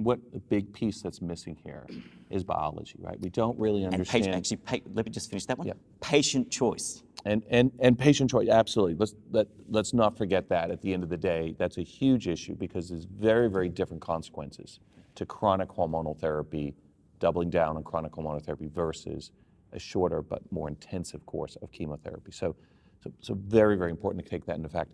what a big piece that's missing here is biology, right? We don't really understand. Let me just finish that one. Yeah. Patient choice. And patient choice, absolutely. Let's not forget that at the end of the day. That's a huge issue because there's very, very different consequences to chronic hormonal therapy, doubling down on chronic hormonal therapy versus a shorter but more intensive course of chemotherapy. So very, very important to take that into fact.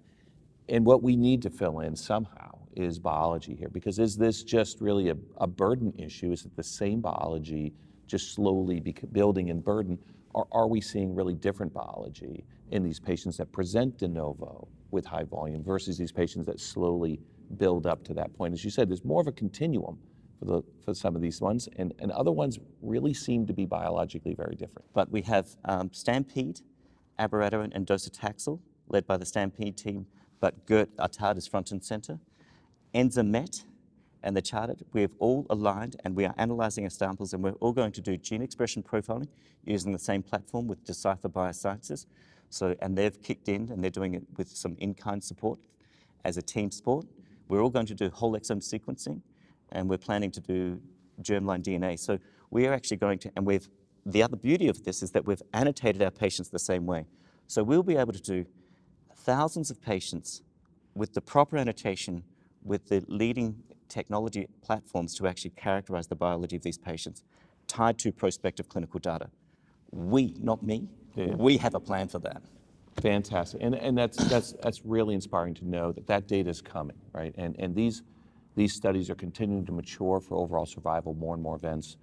And what we need to fill in somehow is biology here, because is this just really a burden issue? Is it the same biology just slowly building in burden? Or are we seeing really different biology in these patients that present de novo with high volume versus these patients that slowly build up to that point? As you said, there's more of a continuum for some of these ones, and other ones really seem to be biologically very different. But we have Stampede, abiraterone, and docetaxel, led by the Stampede team, but Gert Attard is front and center. Enzamet and the Charted, we have all aligned, and we are analyzing our samples, and we're all going to do gene expression profiling using the same platform with Decipher Biosciences. And they've kicked in, and they're doing it with some in-kind support as a team sport. We're all going to do whole exome sequencing, and we're planning to do germline DNA. So we are actually going to, and the other beauty of this is that we've annotated our patients the same way. So we'll be able to do thousands of patients with the proper annotation, with the leading technology platforms to actually characterize the biology of these patients, tied to prospective clinical data. We, not me, we have a plan for that. Fantastic, and that's really inspiring to know that data is coming, right? And these studies are continuing to mature for overall survival, more and more events.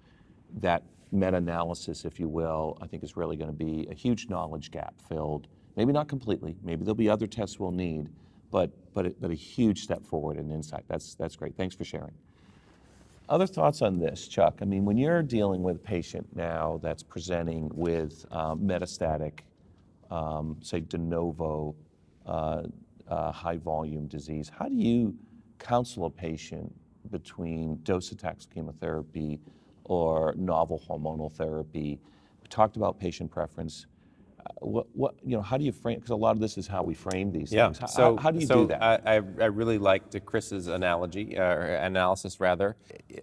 That meta-analysis, if you will, I think is really going to be a huge knowledge gap filled. Maybe not completely. Maybe there'll be other tests we'll need, but a huge step forward in insight. That's great. Thanks for sharing. Other thoughts on this, Chuck? I mean, when you're dealing with a patient now that's presenting with metastatic, say de novo, high volume disease, how do you counsel a patient between docetaxel chemotherapy or novel hormonal therapy? We talked about patient preference. How do you frame? Because a lot of this is how we frame these things. How do you do that? I really liked Chris's analogy or analysis rather.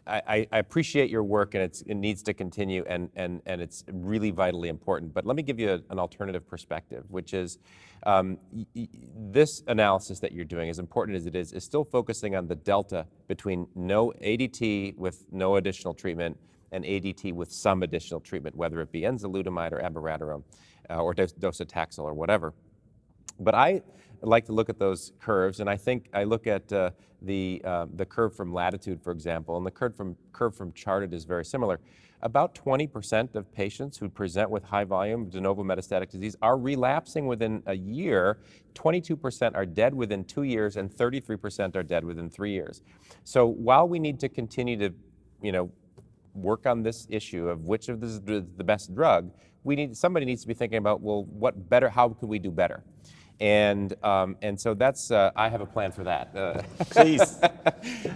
I appreciate your work, and it needs to continue, and it's really vitally important. But let me give you an alternative perspective, which is this analysis that you're doing, as important as it is still focusing on the delta between no ADT with no additional treatment and ADT with some additional treatment, whether it be enzalutamide or abiraterone or docetaxel or whatever. But I like to look at those curves, and I think I look at the curve from Latitude, for example, and the curve from Charted is very similar. About 20% of patients who present with high volume de novo metastatic disease are relapsing within a year, 22% are dead within 2 years, and 33% are dead within 3 years. So while we need to continue to, work on this issue of which of this is the best drug, somebody needs to be thinking about, well, how could we do better? And so that's, I have a plan for that. Please.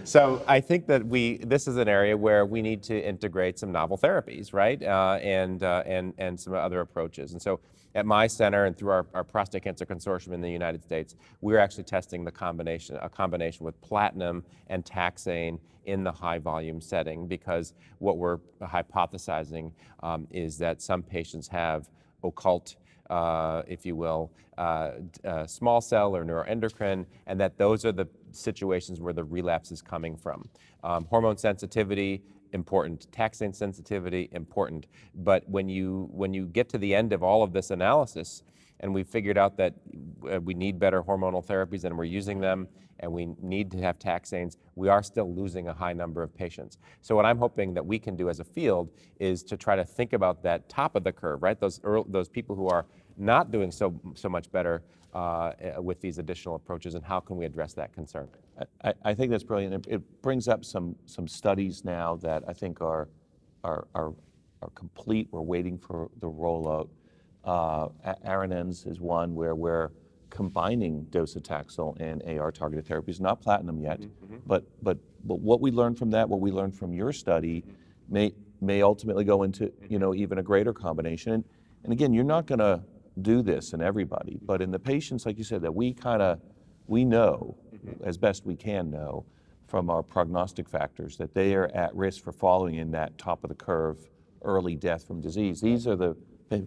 So I think that this is an area where we need to integrate some novel therapies, right? And some other approaches. And so at my center and through our Prostate Cancer Consortium in the United States, we're actually testing a combination with platinum and taxane in the high volume setting, because what we're hypothesizing is that some patients have occult, if you will, small cell or neuroendocrine, and that those are the situations where the relapse is coming from. Hormone sensitivity, important. Taxane sensitivity, important. But when you get to the end of all of this analysis, and we figured out that we need better hormonal therapies and we're using them, and we need to have taxanes, we are still losing a high number of patients. So what I'm hoping that we can do as a field is to try to think about that top of the curve, right? Those people who are not doing so much better with these additional approaches, and how can we address that concern? I think that's brilliant. It brings up some studies now that I think are complete. We're waiting for the rollout. Aranens is one where we're combining docetaxel and AR targeted therapies, not platinum yet, but what we learned from that, what we learned from your study, may ultimately go into even a greater combination. And again, you're not going to do this in everybody, but in the patients, like you said, that we know as best we can know, from our prognostic factors, that they are at risk for falling in that top of the curve early death from disease. These are the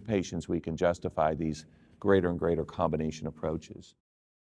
patients we can justify these greater and greater combination approaches.